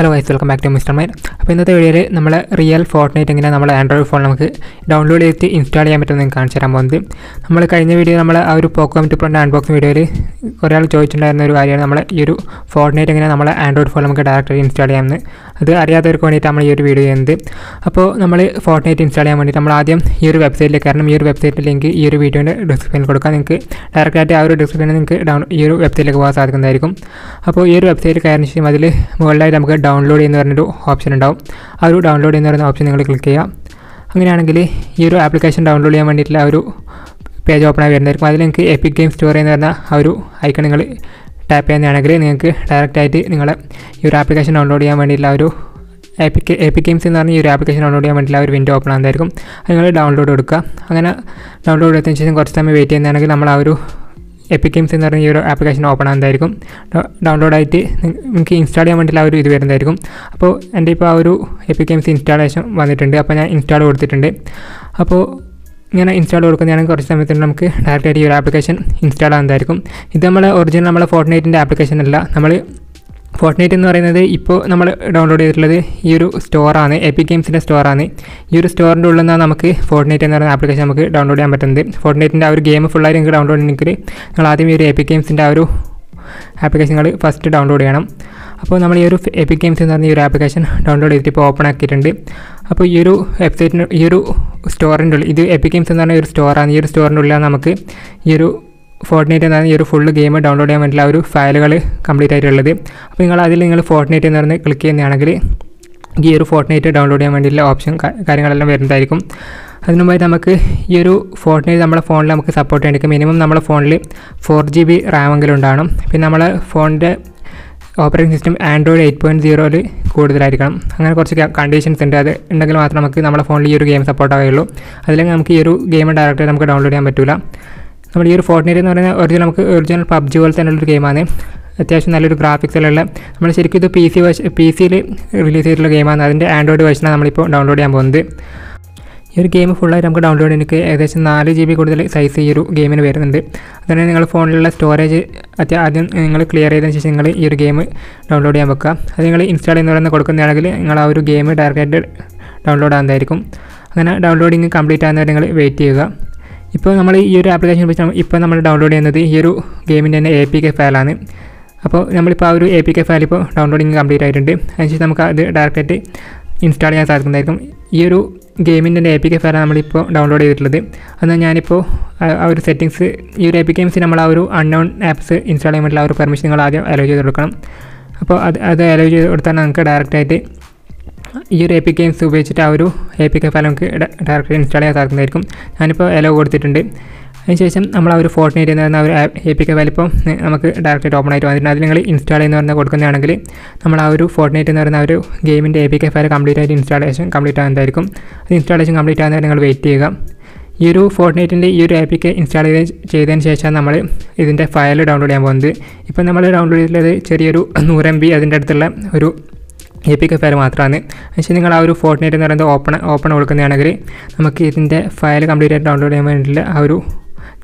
Hello guys, welcome back to Mr. Mine. അപ്പോൾ ഇന്നത്തെ വീഡിയോയിൽ നമ്മൾ റിയൽ ഫോർട്ട്നൈറ്റ് എങ്ങനെ നമ്മുടെ ആൻഡ്രോയിഡ് ഫോൺ നമുക്ക് ഡൗൺലോഡ് ചെയ്തിട്ട് ഇൻസ്റ്റാൾ ചെയ്യാൻ പറ്റുമെന്ന് നിങ്ങൾക്ക് കാണിച്ചു തരാൻ പോകുന്നത്. നമ്മൾ കഴിഞ്ഞ വീഡിയോ നമ്മൾ ആ ഒരു പോക്കോ M2 Proന്റെ അൺബോക്സിംഗ് വീഡിയോയിൽ കുറേ ആൾ ചോദിച്ചിട്ടുണ്ടായിരുന്ന ഒരു കാര്യമാണ് നമ്മൾ ഈ ഒരു ഫോർട്ട്നൈറ്റ് എങ്ങനെ നമ്മുടെ ആൻഡ്രോയിഡ് ഫോൺ നമുക്ക് ഡയറക്റ്റ് ഇൻസ്റ്റാൾ ചെയ്യാമെന്ന്. അത് അറിയാത്തവർക്ക് വേണ്ടിയിട്ട് നമ്മൾ ഈ ഒരു വീഡിയോ ചെയ്യുന്നത്. അപ്പോൾ നമ്മൾ ഫോർട്ട്നൈറ്റ് ഇൻസ്റ്റാൾ ചെയ്യാൻ വേണ്ടിയിട്ട് നമ്മൾ ആദ്യം ഈ ഒരു വെബ്സൈറ്റിലേക്ക് കാരണം ഈ ഒരു വെബ്സൈറ്റിൽ ലിങ്ക് ഈ ഒരു വീഡിയോയുടെ ഡിസ്ക്രിപ്ഷനിൽ കൊടുക്കാം. നിങ്ങൾക്ക് ഡയറക്റ്റായിട്ട് ആ ഒരു ഡിസ്ക്രിപ്ഷനിൽ നിങ്ങൾക്ക് ഈ ഒരു വെബ്സൈറ്റിലേക്ക് പോകാൻ സാധിക്കുന്നതായിരിക്കും. അപ്പോൾ ഈ ഒരു വെബ്സൈറ്റിൽ കയറിയ ശേഷം അതിൽ മുകളിലായിട്ട് നമുക്ക് ഡൗൺലോഡ് ചെയ്യുന്ന പറഞ്ഞൊരു ഓപ്ഷൻ ഉണ്ടാവും. ആ ഒരു ഡൗൺലോഡ് ചെയ്യുന്ന പറയുന്ന ഓപ്ഷൻ നിങ്ങൾ ക്ലിക്ക് ചെയ്യുക. അങ്ങനെയാണെങ്കിൽ ഈ ഒരു ആപ്ലിക്കേഷൻ ഡൗൺലോഡ് ചെയ്യാൻ വേണ്ടിയിട്ടുള്ള ആ ഒരു പേജ് ഓപ്പൺ ആയി വരുന്നതായിരിക്കും. അതിൽ നിങ്ങൾക്ക് എപ്പിക് ഗെയിം സ്റ്റോർ എന്ന് പറഞ്ഞ ആ ഒരു ഐക്കൺ നിങ്ങൾ ടാപ്പ് ചെയ്യുന്നതാണെങ്കിൽ നിങ്ങൾക്ക് ഡയറക്റ്റായിട്ട് നിങ്ങളെ ഈ ഒരു ആപ്ലിക്കേഷൻ ഡൗൺലോഡ് ചെയ്യാൻ വേണ്ടിയിട്ടുള്ള ഒരു എപ്പിക് ഗെയിംസ് എന്ന് പറഞ്ഞ ഈ ഒരു ആപ്ലിക്കേഷൻ ഡൗൺലോഡ് ചെയ്യാൻ വേണ്ടിയിട്ടുള്ള ഒരു വിൻഡോ ഓപ്പൺ ആകുന്നതായിരിക്കും. അത് നിങ്ങൾ ഡൗൺലോഡ് കൊടുക്കുക. അങ്ങനെ ഡൗൺലോഡ് എടുത്തതിന് ശേഷം കുറച്ച് സമയം വെയിറ്റ് ചെയ്യുന്നതാണെങ്കിൽ നമ്മൾ ആ ഒരു എപ്പിക് ഗെയിംസ് എന്ന് പറഞ്ഞ ഈ ഒരു ആപ്ലിക്കേഷൻ ഓപ്പൺ ആകുന്നതായിരിക്കും. ഡൗൺലോഡായിട്ട് നിങ്ങൾക്ക് ഇൻസ്റ്റാൾ ചെയ്യാൻ വേണ്ടിയിട്ടുള്ള ഒരു ഇത് വരുന്നതായിരിക്കും. അപ്പോൾ എൻ്റെ ഇപ്പോൾ ആ ഒരു എപ്പിക് ഗെയിംസ് ഇൻസ്റ്റാളേഷൻ വന്നിട്ടുണ്ട്. അപ്പോൾ ഞാൻ ഇൻസ്റ്റാൾ കൊടുത്തിട്ടുണ്ട്. അപ്പോൾ ഇങ്ങനെ ഇൻസ്റ്റാൾ കൊടുക്കുന്നതാണെങ്കിൽ കുറച്ച് സമയത്തിന് നമുക്ക് ഡയറക്റ്റായിട്ട് ഈ ഒരു ആപ്ലിക്കേഷൻ ഇൻസ്റ്റാൾ ആകുന്നതായിരിക്കും. ഇത് ഒറിജിനൽ നമ്മളെ ഫോർട്ട്നൈറ്റിൻ്റെ ആപ്ലിക്കേഷൻ അല്ല. നമ്മൾ ഫോർട്ട്നൈറ്റ് എന്ന് പറയുന്നത് ഇപ്പോൾ നമ്മൾ ഡൗൺലോഡ് ചെയ്തിട്ടുള്ളത് ഈ ഒരു സ്റ്റോറാണ്, എപ്പിക് ഗെയിംസിൻ്റെ സ്റ്റോറാണ്. ഈ ഒരു സ്റ്റോറിൻ്റെ ഉള്ളിൽ നിന്നാണ് നമുക്ക് ഫോർട്ട്നൈറ്റ് എന്ന് പറയുന്ന ആപ്ലിക്കേഷൻ നമുക്ക് ഡൗൺലോഡ് ചെയ്യാൻ പറ്റുന്നത്. ഫോർട്ട്നൈറ്റിൻ്റെ ആ ഒരു ഗെയിം ഫുള്ളായിട്ട് നിങ്ങൾക്ക് ഡൗൺലോഡ് ചെയ്യണമെങ്കിൽ നിങ്ങൾ ആദ്യം ഈ ഒരു എപ്പിക് ഗെയിംസിൻ്റെ ആ ഒരു ആപ്ലിക്കേഷൻ നിങ്ങൾ ഫസ്റ്റ് ഡൗൺലോഡ് ചെയ്യണം. അപ്പോൾ നമ്മൾ ഈ ഒരു എപ്പിക് ഗെയിംസ് എന്ന് പറഞ്ഞ ഈ ഒരു ആപ്ലിക്കേഷൻ ഡൗൺലോഡ് ചെയ്തിട്ട് ഇപ്പോൾ ഓപ്പൺ ആക്കിയിട്ടുണ്ട്. അപ്പോൾ ഈ ഒരു വെബ്സൈറ്റിന് ഈ ഒരു സ്റ്റോറിൻ്റെ ഉള്ളിൽ ഇത് എപ്പിക് ഗെയിംസ് എന്ന് പറഞ്ഞ ഒരു സ്റ്റോറാണ്. ഈ ഒരു സ്റ്റോറിൻ്റെ ഉള്ളിലാണ് നമുക്ക് ഈ ഒരു ഫോർട്ട്നൈറ്റ് എന്ന് പറഞ്ഞാൽ ഈ ഒരു ഫുള്ള് ഗെയിം ഡൗൺലോഡ് ചെയ്യാൻ വേണ്ടിയുള്ള ഒരു ഫയലുകൾ കംപ്ലീറ്റ് ആയിട്ടുള്ളത്. അപ്പോൾ നിങ്ങൾ ഫോർട്ട്നൈറ്റ് എന്ന് പറഞ്ഞ് ക്ലിക്ക് ചെയ്യുന്നതാണെങ്കിൽ ഈ ഒരു ഫോർട്ട്നൈറ്റ് ഡൗൺലോഡ് ചെയ്യാൻ വേണ്ടിയുള്ള ഓപ്ഷൻ കാര്യങ്ങളെല്ലാം വരുന്നതായിരിക്കും. അതിനുമുമ്പായി നമുക്ക് ഈ ഒരു ഫോർട്ട്നൈറ്റ് നമ്മുടെ ഫോണിൽ നമുക്ക് സപ്പോർട്ട് ചെയ്യണമെങ്കിൽ മിനിമം നമ്മുടെ ഫോണിൽ 4GB RAM എങ്കിലും ഉണ്ടാകണം. പിന്നെ നമ്മളെ ഫോണിൻ്റെ ഓപ്പറേറ്റിംഗ് സിസ്റ്റം ആൻഡ്രോയിഡ് 8.0 കൂടുതലായിരിക്കണം. അങ്ങനെ കുറച്ച് കണ്ടീഷൻസ് ഉണ്ട്. അത് ഉണ്ടെങ്കിൽ മാത്രം നമുക്ക് നമ്മുടെ ഫോണിൽ ഈ ഒരു ഗെയിം സപ്പോർട്ട് ആവുകയുള്ളൂ. അതില്ലെങ്കിൽ നമുക്ക് ഈ ഒരു ഗെയിം ഡയറക്റ്റ് നമുക്ക് ഡൗൺലോഡ് ചെയ്യാൻ പറ്റില്ല. നമ്മൾ ഈ ഒരു ഫോർട്ട്നൈറ്റ് എന്ന് പറയുന്നത് ഒറിജിനൽ പബ്ജി പോലെ തന്നെയുള്ളൊരു ഗെയിമാണ്. അത്യാവശ്യം നല്ലൊരു ഗ്രാഫിക്സിലുള്ള നമ്മൾ ശരിക്കും ഇത് പി സിയിൽ റിലീസ് ചെയ്തിട്ടുള്ള ഗെയിമാണ്. അതിൻ്റെ ആൻഡ്രോയിഡ് വേർഷനാണ് നമ്മളിപ്പോൾ ഡൗൺലോഡ് ചെയ്യാൻ പോകുന്നത്. ഈ ഒരു ഗെയിം ഫുള്ളായിട്ട് നമുക്ക് ഡൗൺലോഡ് ചെയ്യാൻ ഏകദേശം 4GB കൂടുതൽ സൈസ് ഈ ഒരു ഗെയിമിന് വരുന്നുണ്ട്. അതുകൊണ്ട് നിങ്ങൾ ഫോണിലുള്ള സ്റ്റോറേജ് ആദ്യം നിങ്ങൾ ക്ലിയർ ചെയ്തതിന് ശേഷം നിങ്ങൾ ഈ ഒരു ഗെയിം ഡൗൺലോഡ് ചെയ്യാൻ വെക്കുക. അത് നിങ്ങൾ ഇൻസ്റ്റാൾ ചെയ്യുന്നവരെന്ന് കൊടുക്കുന്നതാണെങ്കിൽ നിങ്ങൾ ആ ഒരു ഗെയിം ഡയറക്റ്റായിട്ട് ഡൗൺലോഡ് ആകുന്നതായിരിക്കും. അങ്ങനെ ഡൗൺലോഡിങ് കംപ്ലീറ്റ് ആകുന്നവരെ നിങ്ങൾ വെയിറ്റ് ചെയ്യുക. ഇപ്പോൾ നമ്മൾ ഈ ഒരു ആപ്ലിക്കേഷൻ വെച്ച് ഇപ്പോൾ നമ്മൾ ഡൗൺലോഡ് ചെയ്യുന്നത് ഈ ഒരു ഗെയിമിൻ്റെ തന്നെ APK ഫയലാണ്. അപ്പോൾ നമ്മളിപ്പോൾ ആ ഒരു APK ഫയൽ ഇപ്പോൾ ഡൗൺലോഡിങ് കംപ്ലീറ്റ് ആയിട്ടുണ്ട്. അതിനുശേഷം നമുക്ക് അത് ഡയറക്റ്റായിട്ട് ഇൻസ്റ്റാൾ ചെയ്യാൻ സാധിക്കുന്നതായിരിക്കും. ഈ ഒരു ഗെയിമിൻ്റെ APK ഫയലാണ് നമ്മളിപ്പോൾ ഡൗൺലോഡ് ചെയ്തിട്ടുള്ളത്. എന്നാൽ ഞാനിപ്പോൾ ആ ഒരു സെറ്റിങ്സ് ഈ ഒരു APK ഗെയിംസ് നമ്മൾ ആ ഒരു അൺനോൺ ആപ്സ് ഇൻസ്റ്റാൾ ചെയ്യാൻ വേണ്ടിയുള്ള ആ ഒരു പെർമിഷൻ നിങ്ങൾ ആദ്യം അലോ ചെയ്ത് കൊടുക്കണം. അപ്പോൾ അത് അലോ ചെയ്ത് കൊടുത്താൽ നമുക്ക് ഡയറക്റ്റായിട്ട് ഈ ഒരു APK ഗെയിംസ് ഉപയോഗിച്ചിട്ട് ആ ഒരു APK ഫയൽ നമുക്ക് ഡയറക്റ്റ് ഇൻസ്റ്റാൾ ചെയ്യാൻ സാധിക്കുന്നതായിരിക്കും. ഞാനിപ്പോൾ അലോ കൊടുത്തിട്ടുണ്ട്. അതിനുശേഷം നമ്മൾ ആ ഒരു ഫോർട്ട്നൈറ്റ് എന്ന് പറയുന്ന ആ ഒരു APK ഫയൽ ഇപ്പോൾ നമുക്ക് ഡയറക്റ്റായിട്ട് ഓപ്പൺ ആയിട്ട് വന്നിട്ടുണ്ട്. അതിൽ നിങ്ങൾ ഇൻസ്റ്റാൾ ചെയ്യുന്ന പറഞ്ഞാൽ കൊടുക്കുന്നതാണെങ്കിൽ നമ്മൾ ആ ഒരു ഫോർട്ട്നൈറ്റ് എന്ന് പറയുന്ന ആ ഒരു ഗെയിമിൻ്റെ APK ഫയൽ കംപ്ലീറ്റ് ആയിട്ട് ഇൻസ്റ്റാളേഷൻ കംപ്ലീറ്റ് ആകുന്നതായിരിക്കും. അത് ഇൻസ്റ്റാളേഷൻ കംപ്ലീറ്റ് ആകുന്നവരെ നിങ്ങൾ വെയിറ്റ് ചെയ്യുക. ഈ ഒരു ഫോർട്ട്നൈറ്റിൻ്റെ ഈ ഒരു APK ഇൻസ്റ്റാൾ ചെയ്തതിന് ശേഷം നമ്മൾ ഇതിൻ്റെ ഫയൽ ഡൗൺലോഡ് ചെയ്യാൻ പോകുന്നത്. ഇപ്പോൾ നമ്മൾ ഡൗൺലോഡ് ചെയ്തിട്ടുള്ളത് ചെറിയൊരു 100 MB അതിൻ്റെ അടുത്തുള്ള ഒരു APK ഫയൽ മാത്രമാണ്. പക്ഷേ നിങ്ങൾ ആ ഒരു ഫോർട്ട്നൈറ്റ് എന്ന് പറയുന്നത് ഓപ്പൺ കൊടുക്കുന്നതാണെങ്കിൽ നമുക്ക് ഇതിൻ്റെ ഫയൽ കംപ്ലീറ്റ് ആയിട്ട് ഡൗൺലോഡ് ചെയ്യാൻ വേണ്ടിയിട്ടുള്ള ആ ഒരു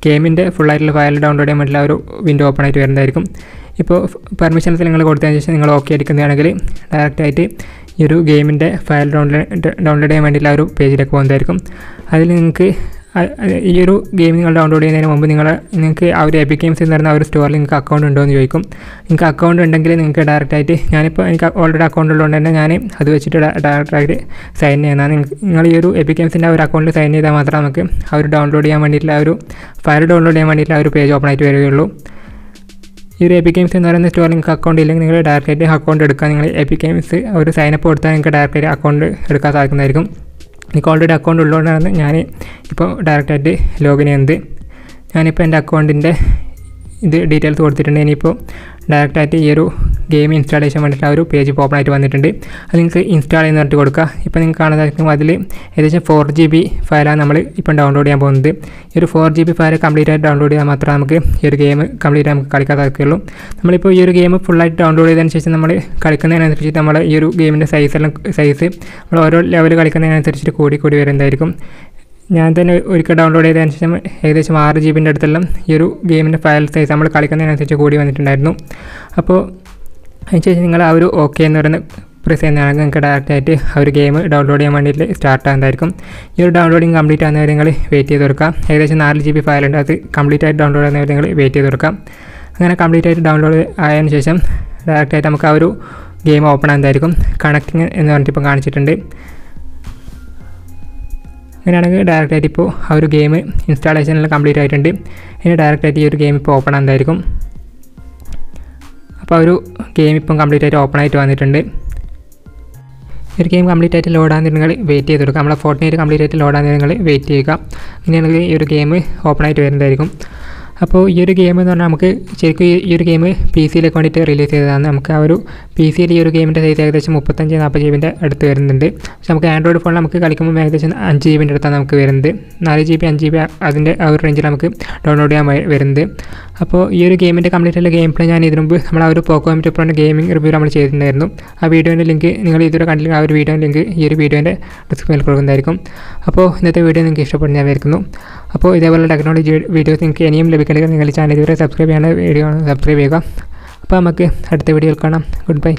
ഗെയിമിൻ്റെ ഫുള്ളായിട്ടുള്ള ഫയൽ ഡൗൺലോഡ് ചെയ്യാൻ വേണ്ടിയിട്ടുള്ള ഒരു വിൻഡോ ഓപ്പൺ ആയിട്ട് വരുന്നതായിരിക്കും. ഇപ്പോൾ പെർമിഷൻസ് നിങ്ങൾ കൊടുത്തതിന് ശേഷം നിങ്ങൾ ഓക്കെ അടിക്കുന്നതാണെങ്കിൽ ഡയറക്റ്റായിട്ട് ഈ ഒരു ഗെയിമിൻ്റെ ഫയൽ ഡൗൺലോഡ് ചെയ്യാൻ വേണ്ടിയിട്ടുള്ള ഒരു പേജിലേക്ക് പോകുന്നതായിരിക്കും. അതിൽ നിങ്ങൾക്ക് ഈ ഒരു ഗെയിം നിങ്ങൾ ഡൗൺലോഡ് ചെയ്യുന്നതിന് മുമ്പ് നിങ്ങൾക്ക് ആ ഒരു എപ്പിക് ഗെയിംസ് എന്ന് പറയുന്ന ആ ഒരു സ്റ്റോറിൽ നിങ്ങൾക്ക് അക്കൗണ്ട് ഉണ്ടോ എന്ന് ചോദിക്കും. നിങ്ങൾക്ക് അക്കൗണ്ട് ഉണ്ടെങ്കിൽ നിങ്ങൾക്ക് ഡയറക്റ്റായിട്ട് ഞാനിപ്പോൾ എനിക്ക് ഓൾറെഡി അക്കൗണ്ട് ഉള്ളതുകൊണ്ട് തന്നെ ഞാൻ അത് വെച്ചിട്ട് ഡയറക്റ്റായിട്ട് സൈൻ ചെയ്യുന്നതാണ്. നിങ്ങൾ ഈ ഒരു എപ്പിക് ഗെയിംസിൻ്റെ ആ ഒരു അക്കൗണ്ടിൽ സൈൻ ചെയ്താൽ മാത്രമേ നമുക്ക് ആ ഒരു ഡൗൺലോഡ് ചെയ്യാൻ വേണ്ടിയിട്ടുള്ള ആ ഒരു ഫയൽ ഡൗൺലോഡ് ചെയ്യാൻ വേണ്ടിയിട്ടുള്ള ആ ഒരു പേജ് ഓപ്പൺ ആയിട്ട് വരികയുള്ളൂ. ഈ ഒരു എപ്പിക് ഗെയിംസ് എന്ന് പറയുന്ന സ്റ്റോറിൽ നിങ്ങൾക്ക് അക്കൗണ്ട് ഇല്ലെങ്കിൽ നിങ്ങൾ ഡയറക്റ്റായിട്ട് അക്കൗണ്ട് എടുക്കുക. നിങ്ങൾ എപ്പിക് ഗെയിംസ് ഒരു സൈനപ്പ് കൊടുത്താൽ നിങ്ങൾക്ക് ഡയറക്റ്റായിട്ട് അക്കൗണ്ട് എടുക്കാൻ സാധിക്കുന്നതായിരിക്കും. എനിക്ക് ഓൾറെഡി അക്കൗണ്ട് ഉള്ളതുകൊണ്ടാണ് ഞാൻ ഇപ്പോൾ ഡയറക്റ്റായിട്ട് ലോഗിൻ ചെയ്യുന്നത്. ഞാനിപ്പോൾ എൻ്റെ അക്കൗണ്ടിൻ്റെ ഇത് ഡീറ്റെയിൽസ് കൊടുത്തിട്ടുണ്ട്. ഇനിയിപ്പോൾ ഡയറക്റ്റായിട്ട് ഈ ഒരു ഗെയിം ഇൻസ്റ്റാളേഷൻ വേണ്ടിയിട്ട് ആ ഒരു പേജ് ഓപ്പൺ ആയിട്ട് വന്നിട്ടുണ്ട്. അത് നിങ്ങൾക്ക് ഇൻസ്റ്റാൾ ചെയ്യുന്ന പറഞ്ഞിട്ട് കൊടുക്കുക. ഇപ്പോൾ നിങ്ങൾക്ക് കാണുന്നതായിരിക്കും അതിൽ ഏകദേശം 4GB ഫയലാണ് നമ്മൾ ഇപ്പം ഡൗൺലോഡ് ചെയ്യാൻ പോകുന്നത്. ഈ ഒരു 4GB ഫയൽ കംപ്ലീറ്റ് ആയിട്ട് ഡൗൺലോഡ് ചെയ്യാൻ മാത്രമേ നമുക്ക് ഈ ഒരു ഗെയിം കംപ്ലീറ്റ് നമുക്ക് കളിക്കാൻ സാധിക്കുകയുള്ളൂ. നമ്മളിപ്പോൾ ഈ ഒരു ഗെയിം ഫുള്ളായിട്ട് ഡൗൺലോഡ് ചെയ്തതിന് ശേഷം നമ്മൾ കളിക്കുന്നതിനനുസരിച്ചിട്ട് നമ്മൾ ഈ ഒരു ഗെയിമിൻ്റെ സൈസ് നമ്മൾ ഓരോ ലെവൽ കളിക്കുന്നതിനനുസരിച്ചിട്ട് കൂടി വരുന്നതായിരിക്കും. ഞാൻ തന്നെ ഒരിക്കൽ ഡൗൺലോഡ് ചെയ്തതിന് ശേഷം ഏകദേശം 6GB അടുത്തെല്ലാം ഈ ഒരു ഗെയിമിൻ്റെ ഫയൽ സൈസ് നമ്മൾ കളിക്കുന്നതിനനുസരിച്ച് കൂടി വന്നിട്ടുണ്ടായിരുന്നു. അപ്പോൾ അതിനുശേഷം നിങ്ങൾ ആ ഒരു ഓക്കെ എന്ന് പറയുന്ന പ്രസ് ചെയ്യുന്നതാണെങ്കിൽ നിങ്ങൾക്ക് ഡയറക്റ്റായിട്ട് ആ ഒരു ഗെയിം ഡൗൺലോഡ് ചെയ്യാൻ വേണ്ടിയിട്ട് സ്റ്റാർട്ട് ആകുന്നതായിരിക്കും. ഈ ഒരു ഡൗൺലോഡിങ് കംപ്ലീറ്റ് ആകുന്നവരെ നിങ്ങൾ വെയിറ്റ് ചെയ്ത് കൊടുക്കാം. ഏകദേശം 4 GB ഫയലുണ്ട്, അത് കംപ്ലീറ്റ് ആയിട്ട് ഡൗൺലോഡ് ആകുന്നവരെ നിങ്ങൾ വെയിറ്റ് ചെയ്ത് കൊടുക്കാം. അങ്ങനെ കംപ്ലീറ്റ് ആയിട്ട് ഡൗൺലോഡ് ആയതിനു ശേഷം ഡയറക്റ്റായിട്ട് നമുക്ക് ആ ഒരു ഗെയിം ഓപ്പൺ ആകുന്നതായിരിക്കും. കണക്റ്റിങ് എന്ന് പറഞ്ഞിട്ട് ഇപ്പോൾ കാണിച്ചിട്ടുണ്ട്. അങ്ങനെയാണെങ്കിൽ ഡയറക്റ്റായിട്ട് ഇപ്പോൾ ആ ഒരു ഗെയിം ഇൻസ്റ്റാളേഷനിൽ കംപ്ലീറ്റ് ആയിട്ടുണ്ട്. ഇനി ഡയറക്റ്റായിട്ട് ഈ ഒരു ഗെയിം ഇപ്പോൾ ഓപ്പൺ ആകുന്നതായിരിക്കും. അപ്പോൾ ആ ഒരു ഗെയിം ഇപ്പം കംപ്ലീറ്റ് ആയിട്ട് ഓപ്പൺ ആയിട്ട് വന്നിട്ടുണ്ട്. ഈ ഒരു ഗെയിം കംപ്ലീറ്റ് ആയിട്ട് ലോഡ് ആകുന്ന നിങ്ങൾ വെയിറ്റ് ചെയ്ത് കൊടുക്കുക. നമ്മളെ ഫോർട്ട്നൈറ്റ് കംപ്ലീറ്റ് ആയിട്ട് ലോഡ് ആകുന്ന നിങ്ങൾ വെയിറ്റ് ചെയ്യുക. അങ്ങനെയാണെങ്കിൽ ഈ ഒരു ഗെയിം ഓപ്പൺ ആയിട്ട് വരുന്നതായിരിക്കും. അപ്പോൾ ഈ ഒരു ഗെയിം എന്ന് പറഞ്ഞാൽ നമുക്ക് ശരിക്കും ഈ ഒരു ഗെയിം PC-യിലേക്ക് വേണ്ടിയിട്ട് റിലീസ് ചെയ്തതാണ്. നമുക്ക് ആ ഒരു PC-യിൽ ഈ ഒരു ഗെയിമിൻ്റെ സൈസ് ഏകദേശം 35-40 GB അടുത്ത് വരുന്നുണ്ട്. പക്ഷേ നമുക്ക് ആൻഡ്രോയിഡ് ഫോണിൽ നമുക്ക് കളിക്കുമ്പോൾ ഏകദേശം 5 GB അടുത്താണ് നമുക്ക് വരുന്നത്. 4 GB 5 GB അതിൻ്റെ ആ ഒരു റേഞ്ചിൽ നമുക്ക് ഡൗൺലോഡ് ചെയ്യാൻ വരുന്നത്. അപ്പോൾ ഈ ഒരു ഗെയിമിൻ്റെ കംപ്ലീറ്റ് ആയിട്ടുള്ള ഗെയിം പ്ലേ ഞാൻ ഇതിനു മുമ്പ് നമ്മൾ ആ ഒരു പോക്കോ പ്രോൻ്റെ ഗെയിമിംഗ് റിവ്യൂ നമ്മൾ ചെയ്തിട്ടുണ്ടായിരുന്നു. ആ വീഡിയോൻ്റെ ലിങ്ക് നിങ്ങൾ ഇതുവരെ കണ്ടില്ലെങ്കിൽ ആ ഒരു വീഡിയോൻ്റെ ലിങ്ക് ഈ ഒരു വീഡിയോൻ്റെ ഡിസ്ക്രിപ്ഷനിൽ കൊടുക്കുന്നതായിരിക്കും. അപ്പോൾ ഇന്നത്തെ വീഡിയോ നിങ്ങൾക്ക് ഇഷ്ടപ്പെടുന്ന ഞാൻ വിചാരിക്കുന്നു. അപ്പോൾ ഇതേപോലെ ടെക്നോളജി വീഡിയോസ് നിങ്ങൾക്ക് ഇനിയും ലഭിക്കണമെങ്കിൽ നിങ്ങൾ ചാനൽ ഇതുവരെ സബ്സ്ക്രൈബ് ചെയ്യേണ്ട വീഡിയോ സബ്സ്ക്രൈബ് ചെയ്യുക. അപ്പോൾ നമുക്ക് അടുത്ത വീഡിയോയിൽ കാണാം. Good bye.